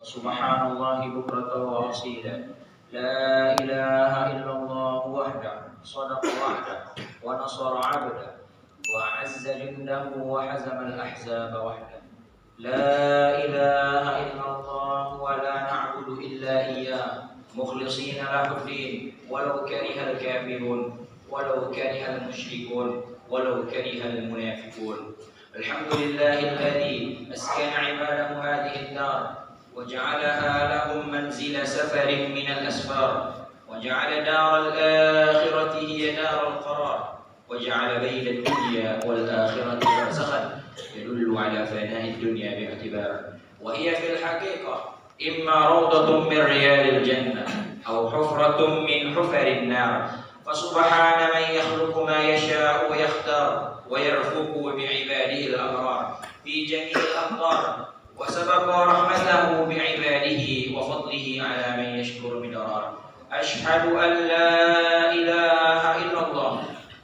سبحان الله بكرة وأصيلا. لا إله إلا الله وحده صدق وحده ونصر عبده وأعز جنده وحزم الأحزاب وحده. لا إله إلا الله ولا نعبد إلا إياه مخلصين له الدين ولو كره الكافرون ولو كره المشركون ولو كره المنافقون. الحمد لله الذي أسكن عباده هذه الدار وجعلها لهم منزل سفر من الأسفار، وجعل دار الآخرة هي دار القرار، وجعل بين الدنيا والآخرة برزخا يدل على فناء الدنيا باعتبار، وهي في الحقيقة إما روضة من رياض الجنة أو حفرة من حفر النار. فسبحان من يخلق ما يشاء ويختار ويرفق بعباده الأبرار في جميع الأقطار، وسبق رحمته بعباده وفضله على من يشكر مدرار. أشهد أن لا إله إلا الله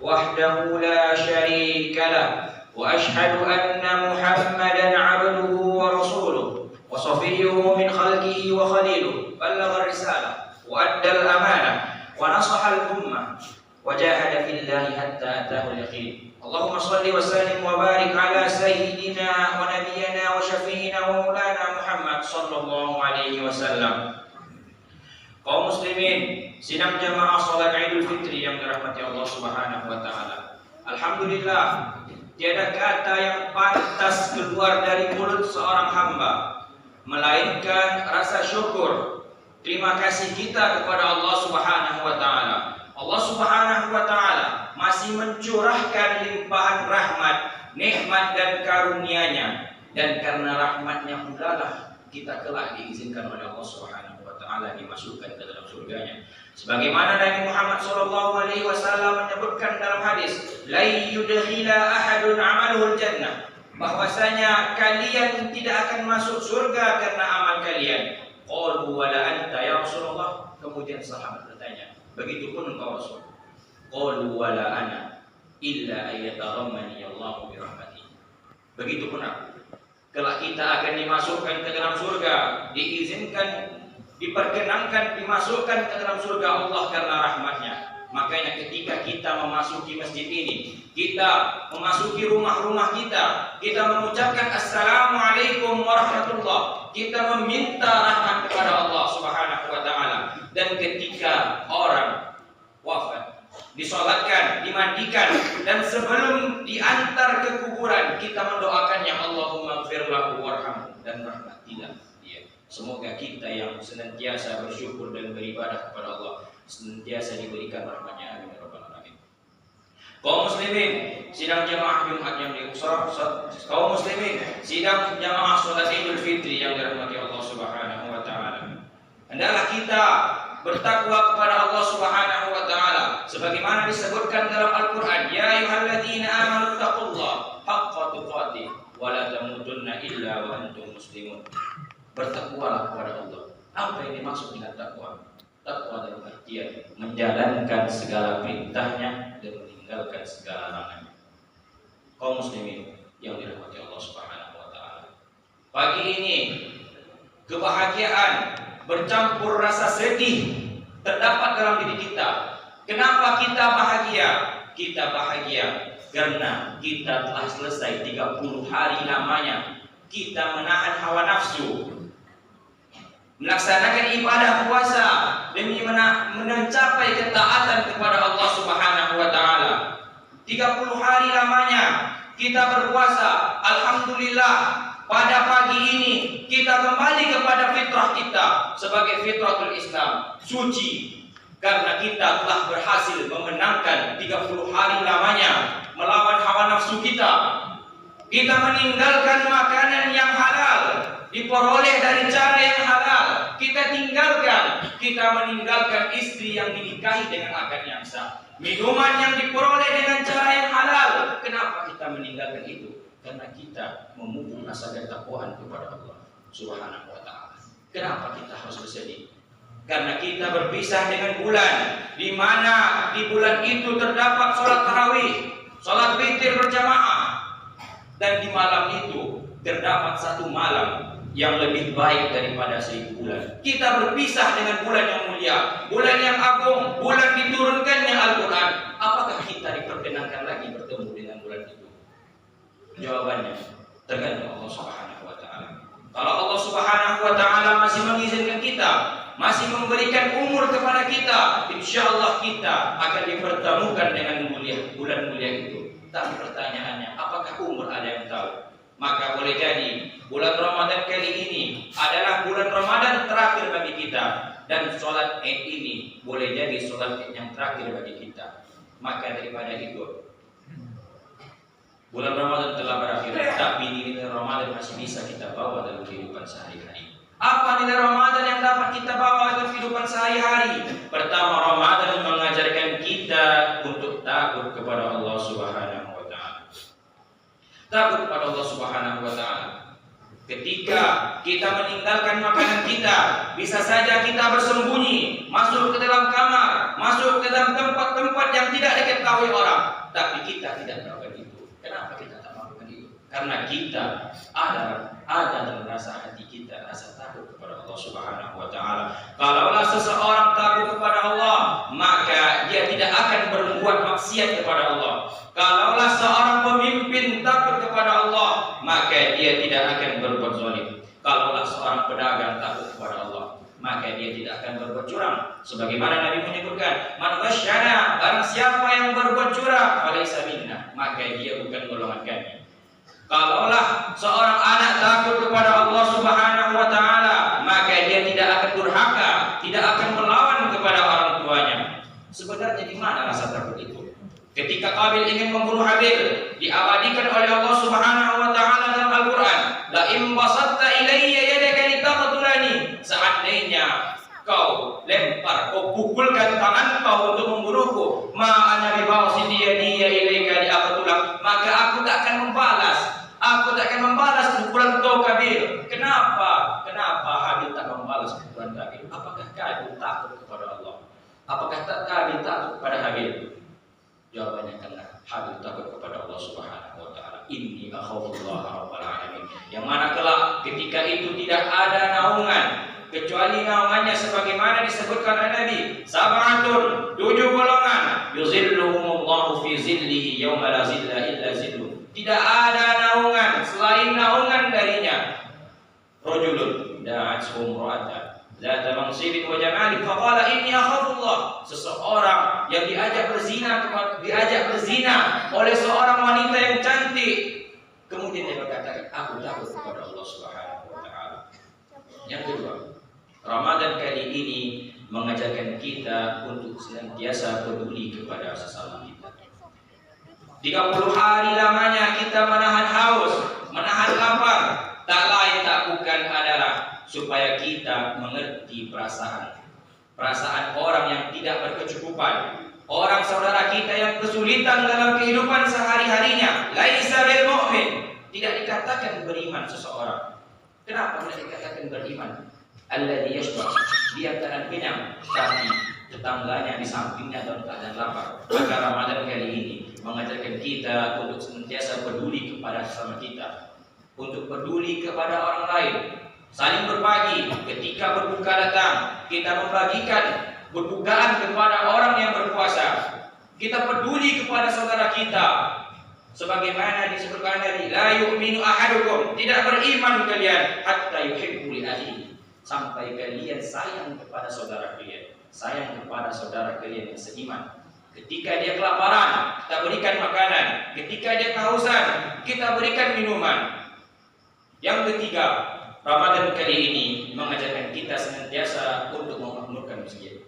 وحده لا شريك له، وأشهد أن محمدا عبده ورسوله وصفيه من خلقه وخليله، بلغ الرسالة وأدى الأمانة ونصح الأمة وجاهد في الله حتى أتاه اليقين. اللهم صل وسلم وبارك على سيدنا ونبينا وشفيعنا ومولانا Muhammad sallallahu alaihi wasallam. Kaum muslimin, sidang jamaah salat Idul Fitri yang dirahmati Allah Subhanahu wa taala. Alhamdulillah, tiada kata yang pantas keluar dari mulut seorang hamba melainkan rasa syukur, terima kasih kita kepada Allah Subhanahu wa taala. Allah Subhanahu wa taala masih mencurahkan limpahan rahmat, nikmat dan karunia-Nya, dan karena rahmat-Nya pulalah kita kelak diizinkan oleh Allah Subhanahu wa taala dimasukkan ke dalam surganya. Sebagaimana Nabi Muhammad sallallahu alaihi wasallam menyebutkan dalam hadis, la yudkhila ahadun amaluhul jannah, bahwasanya kalian tidak akan masuk surga karena amal kalian. Qalu wala anta ya Rasulullah. Kemudian sahabat bertanya, begitupun engkau Rasul? Qalu wala ana illa ayataghammani Allahu bi rahmatihi. Begitupun aku. Kelak kita akan dimasukkan ke dalam surga, diizinkan, diperkenankan dimasukkan ke dalam surga Allah karena rahmatnya. Makanya ketika kita memasuki masjid ini, kita memasuki rumah-rumah kita mengucapkan Assalamualaikum warahmatullah, kita meminta rahmat kepada Allah Subhanahu wa taala. Dan ketika orang wafat, disolatkan, dimandikan, dan sebelum diantar ke kuburan, kita mendoakannya, Allahumma ighfir lahu warhamhu, dan rahmatilah dia. Semoga kita yang senantiasa bersyukur dan beribadah kepada Allah senantiasa diberikan rahmatnya. Amin ya rabbal alamin. Kaum muslimin, sidang jamaah Jumat yang kaum muslimin, sidang jamaah salat Idul Fitri yang dirahmati Allah Subhanahu wa taala. Hendaklah kita bertakwa kepada Allah Subhanahu wa taala sebagaimana disebutkan dalam Al-Qur'an, ya ayyuhalladzina amanu taqullaha haqqa tuqatih wa la tamutunna illa wa antum muslimun. Bertakwalah kepada Allah. Apa yang dimaksud dengan takwa? Takwa dalam artian menjalankan segala perintahnya dan meninggalkan segala larangannya. Kaum muslimin yang dirahmati Allah Subhanahu wa taala. Pagi ini kebahagiaan bercampur rasa sedih terdapat dalam diri kita. Kenapa kita bahagia? Kita bahagia karena kita telah selesai 30 hari lamanya kita menahan hawa nafsu, melaksanakan ibadah puasa demi mencapai ketaatan kepada Allah Subhanahu wa taala. 30 hari lamanya kita berpuasa. Alhamdulillah, pada pagi ini kita kembali kepada fitrah kita sebagai fitratul Islam, suci, karena kita telah berhasil memenangkan 30 hari lamanya melawan hawa nafsu kita. Kita meninggalkan makanan yang halal, diperoleh dari cara yang halal. Kita meninggalkan istri yang dinikahi dengan akad yang sah, minuman yang diperoleh dengan cara yang halal. Kenapa kita meninggalkan itu? Karena kita memupuk rasa ketakwaan kepada Allah Subhanahu wa taala. Kenapa kita harus bersedih? Karena kita berpisah dengan bulan, di mana di bulan itu terdapat sholat tarawih, sholat witir berjamaah, dan di malam itu terdapat satu malam yang lebih baik daripada 1000 bulan. Kita berpisah dengan bulan yang mulia, bulan yang agung, bulan diturunkannya Al-Quran. Apakah kita diperkenankan lagi bertemu dengan bulan itu? Jawabannya tergantung Allah Subhanahu wa Ta'ala. Kalau Allah Subhanahu wa Ta'ala masih mengizinkan kita, masih memberikan umur kepada kita, insya Allah kita akan dipertemukan dengan bulan mulia itu. Tapi pertanyaannya, apakah umur ada yang tahu? Maka boleh jadi bulan Ramadan kali ini adalah bulan Ramadan terakhir bagi kita, dan sholat Id ini boleh jadi sholat Id yang terakhir bagi kita. Maka daripada itu, bulan Ramadan telah berakhir, tapi nilai Ramadan masih bisa kita bawa dalam kehidupan sehari-hari. Apa nilai Ramadan yang dapat kita bawa dalam kehidupan sehari-hari? Pertama, Ramadan mengajarkan kita untuk takut kepada Allah Subhanahu wa Ta'ala. Takut kepada Allah Subhanahu wa Ta'ala. Ketika kita meninggalkan makanan kita, bisa saja kita bersembunyi, masuk ke dalam kamar, masuk ke dalam tempat-tempat yang tidak diketahui orang, tapi kita tidak melakukan itu. Kenapa kita tak melakukan itu? Karena kita ada dalam rasa hati kita rasa takut kepada Allah Subhanahu wa Ta'ala. Kalaulah seseorang takut kepada Allah, maka dia tidak akan berbuat maksiat kepada Allah. Kalaulah seorang pemimpin takut kepada Allah, maka dia tidak akan berbuat zalim. Kalaulah seorang pedagang takut kepada Allah, maka dia tidak akan berbuat curang. Sebagaimana Nabi menyebutkan, man ghasyana, barang siapa yang berbuat curang, falaysa minna, maka dia bukan golongan kami. Kalaulah seorang anak takut kepada Allah Subhanahu wa Ta'ala, maka dia tidak akan durhaka, tidak akan melawan kepada orang tuanya. Sebenarnya di mana rasa takut itu? Ketika Qabil ingin membunuh Habil, diabadikan oleh Allah Subhanahu wa Ta'ala dalam Al-Quran, la in basatta ilayya yadaka litaqtulani, seandainya kau lempar, kau pukulkan tangan kau untuk membunuhku, ma ana bibasiti yadiya ilayka liaqtulak, maka aku tak akan membalas. Aku tak akan membalas pukulan kau Qabil. Kenapa Habil tak membalas pukulan Qabil? Apakah Qabil takut kepada Allah? Apakah Qabil takut kepada Habil? Jawabannya karena Habil takut kepada Allah Subhanahu wa Ta'ala. Inni akhafullah rabbal alamin. Yang mana kelak ketika itu tidak ada naungan kecuali naungannya sebagaimana disebutkan oleh Nabi, sab'atun, 7 golongan, yuzilluhumullahu fi zillihi yauma la zilla illa zilluh. Tidak ada naungan selain naungan darinya. Rajulun da'athu imra'atan zata mansibin wa jamalin faqala inni akhafullah. Seseorang yang diajak berzina oleh seorang wanita yang cantik, kemudian dia berkata, aku takut kepada Allah Subhanahu wa Ta'ala. Yang kedua, Ramadan kali ini mengajarkan kita untuk senantiasa peduli kepada sesama kita. 30 hari lamanya kita menahan haus, menahan lapar, tak lain tak bukan adalah supaya kita mengerti perasaan orang yang tidak berkecukupan, orang saudara kita yang kesulitan dalam kehidupan sehari-harinya. Laisa bil mu'min, tidak dikatakan beriman seseorang. Kenapa tidak dikatakan beriman? Alladhi yashba, dia keadaan kenyang, tapi tetangganya di sampingnya dalam keadaan lapar. Maka Ramadan kali ini mengajarkan kita untuk senantiasa peduli kepada sesama kita, untuk peduli kepada orang lain, saling berbagi. Ketika berbuka datang, kita membagikan berbukaan kepada orang yang berpuasa. Kita peduli kepada saudara kita, sebagaimana disebutkan tadi, la yu'minu ahadukum, tidak beriman kalian hatta yuhibbu li akhihi, sampai kalian sayang kepada saudara kalian, sayang kepada saudara kalian yang seiman. Ketika dia kelaparan, kita berikan makanan. Ketika dia kehausan, kita berikan minuman. Yang ketiga, Ramadan kali ini mengajarkan kita senantiasa untuk memakmurkan masjid.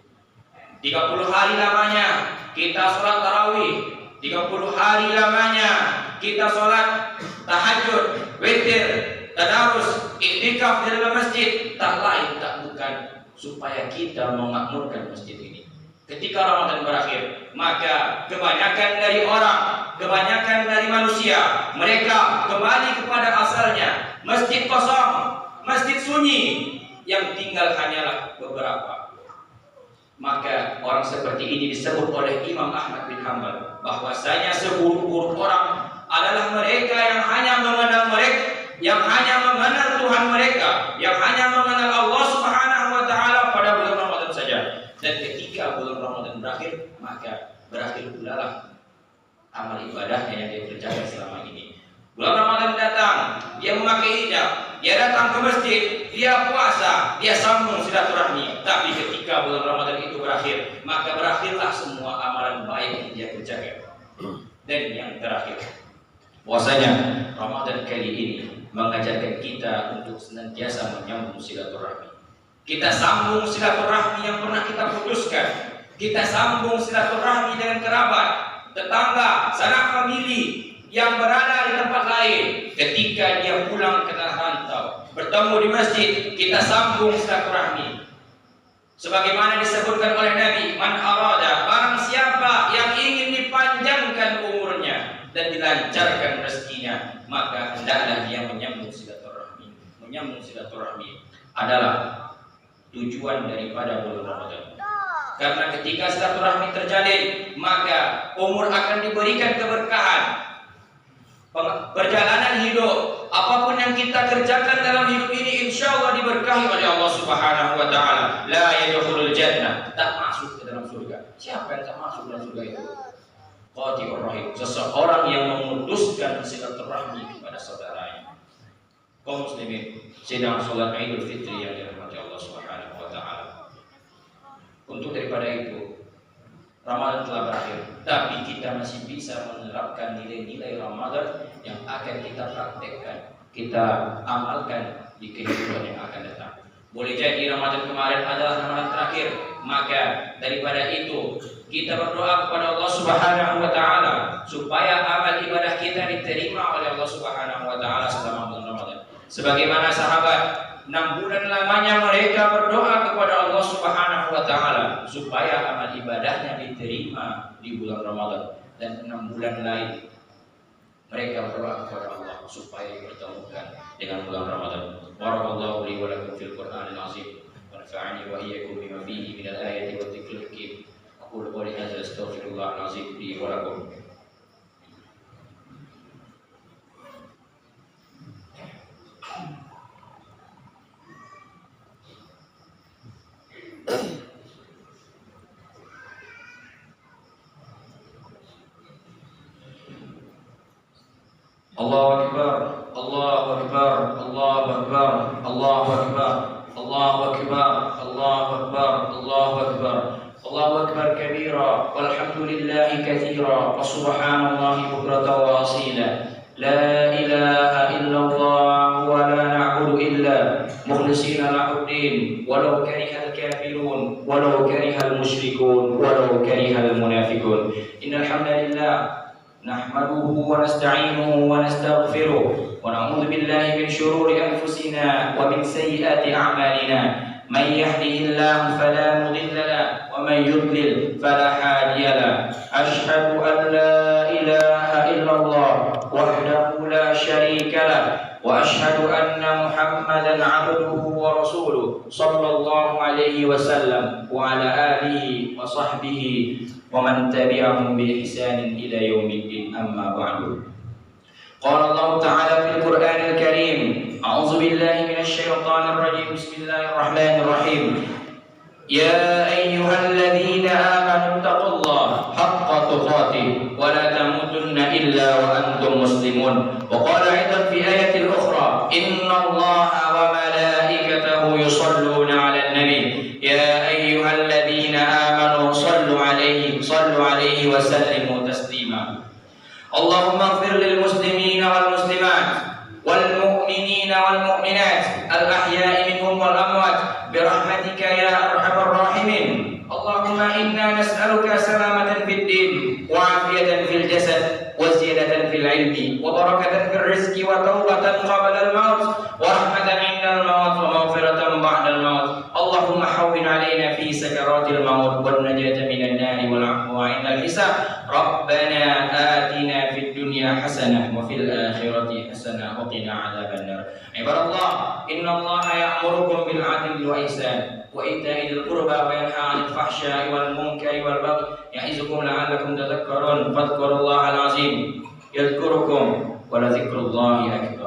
30 hari lamanya kita sholat tarawih, 30 hari lamanya kita sholat tahajud, witir, tadarus, iktikaf di dalam masjid. Tak lain tak bukan supaya kita memakmurkan masjid ini. Ketika Ramadan berakhir, maka kebanyakan dari orang, kebanyakan dari manusia, mereka kembali kepada asalnya. Masjid kosong, masjid sunyi, yang tinggal hanyalah beberapa. Maka orang seperti ini disebut oleh Imam Ahmad bin Hanbal bahwasanya seburuk-buruk orang adalah mereka yang hanya mengenal yang hanya mengenal Tuhan mereka, yang hanya mengenal Allah Subhanahu wa taala pada bulan Ramadan saja. Dan ketika bulan Ramadan berakhir, maka berakhir pula lah amal ibadahnya yang dia kerjakan selama ini. Bulan Ramadan datang, dia memakai hijab, dia datang ke masjid, dia puasa, dia sambung silaturahmi. Tapi ketika bulan Ramadan itu berakhir, maka berakhirlah semua amalan baik yang dia kerjakan. Dan yang terakhir, puasanya Ramadan kali ini mengajarkan kita untuk senantiasa menyambung silaturahmi. Kita sambung silaturahmi yang pernah kita putuskan. Kita sambung silaturahmi dengan kerabat, tetangga, sanak famili yang berada di tempat lain. Ketika dia pulang ke tanah rantau, bertemu di masjid, kita sambung silaturahmi. Sebagaimana disebutkan oleh Nabi, man arada, barang siapa yang ingin dipanjangkan umurnya dan dilancarkan rezekinya, maka hendaklah dia menyambung silaturahmi. Menyambung silaturahmi adalah tujuan daripada bulan Ramadan. Karena ketika silaturahmi terjalin, maka umur akan diberikan keberkahan. Perjalanan hidup, apapun yang kita kerjakan dalam hidup ini, insya Allah diberkahi oleh Allah Subhanahu wa taala. La yadkhulul jannah, tak masuk ke dalam surga. Siapa yang tak masuk dalam surga itu? Qati'ur rahim, seseorang yang memutuskan silaturahmi kepada saudaranya. Kaum muslimin sedang sholat Idul Fitri yang dirahmati Allah Subhanahu wa taala. Untuk daripada itu, Ramadan telah berakhir, tapi kita masih bisa menerapkan nilai-nilai Ramadan yang akan kita praktekkan, kita amalkan di kehidupan yang akan datang. Boleh jadi Ramadan kemarin adalah Ramadan terakhir, maka daripada itu kita berdoa kepada Allah Subhanahu wa taala supaya amal ibadah kita diterima oleh Allah Subhanahu wa taala selama bulan Ramadan. Sebagaimana sahabat 6 bulan lamanya mereka berdoa kepada Allah Subhanahu wa taala supaya amal ibadahnya diterima di bulan Ramadan, dan 6 bulan lain mereka berdoa kepada Allah supaya dipertemukan dengan bulan Ramadan. Barakallahu li wa lakum fil Qur'anil azim wa nafa'ani wa iyyakum bima fihi minal ayati wa dzikril hakim. Aqulu qawli hadza astaghfirullahal azim li wa lakum. Allahu Akbar, Allahu Akbar, Allahu Akbar, Allahu Akbar, Allahu Akbar, Allahu Akbar, Allahu Akbar, Allahu Akbar kabira, walhamdulillahi katsira, wa subhanallahi bukratan wa asila. La ilaha illallah wa la na'budu illa mukhlishina lahu-d-din walau karihal kafirun walau karihal musyrikun walau karihal munafiqun. Innal hamdalillah نحمده ونستعينه ونستغفره ونعوذ بالله من شرور أنفسنا ومن سيئات أعمالنا. من يهده الله فلا مضل له ومن يضلل فلا هادي له. أشهد أن لا إله إلا الله وحده لا شريك له وأشهد أن محمدا عبده ورسوله صلى الله عليه وسلم وعلى آله وصحبه ومن تبعهم بإحسان إلى يوم الدين. أما بعد. قال الله تعالى في القرآن الكريم: أعوذ بالله من الشيطان الرجيم. بسم الله الرحمن الرحيم. يا أيها الذين آمنوا اتقوا الله حق تقاته ولا تموتن إلا وأنتم مسلمون. وقال أيضا في آية أخرى: إن الله وملائكته يصلون على النبي يا أيها الذين آمنوا صلوا عليه وسلموا تسليما. اللهم اغفر للمسلمين والمسلمات والمؤمنين والمؤمنات الأحياء منهم والأموات برحمتك يا أرحم الراحمين. اللهم إنا نسألك سلامة في الدين وعافية في الجسد وزيادة في العلم وبركة في الرزق وتوبة قبل الموت ورحمة عند الموت ومغفرة بعد الموت. اللهم حول علينا في سكرات الموت والنجاة من النار والعفو عند الحساب. ربنا آتنا في الدنيا حسنة وفي الآخرة حسنة وقنا عذاب النار. عباد الله، إن الله يأمركم بالعدل والإحسان وإيتاء ذي القربى وينهى عن الفحشاء والمنكر والبغي يعظكم لعلكم تذكرون. فاذكروا الله العظيم يذكركم ولذكر الله أكبر.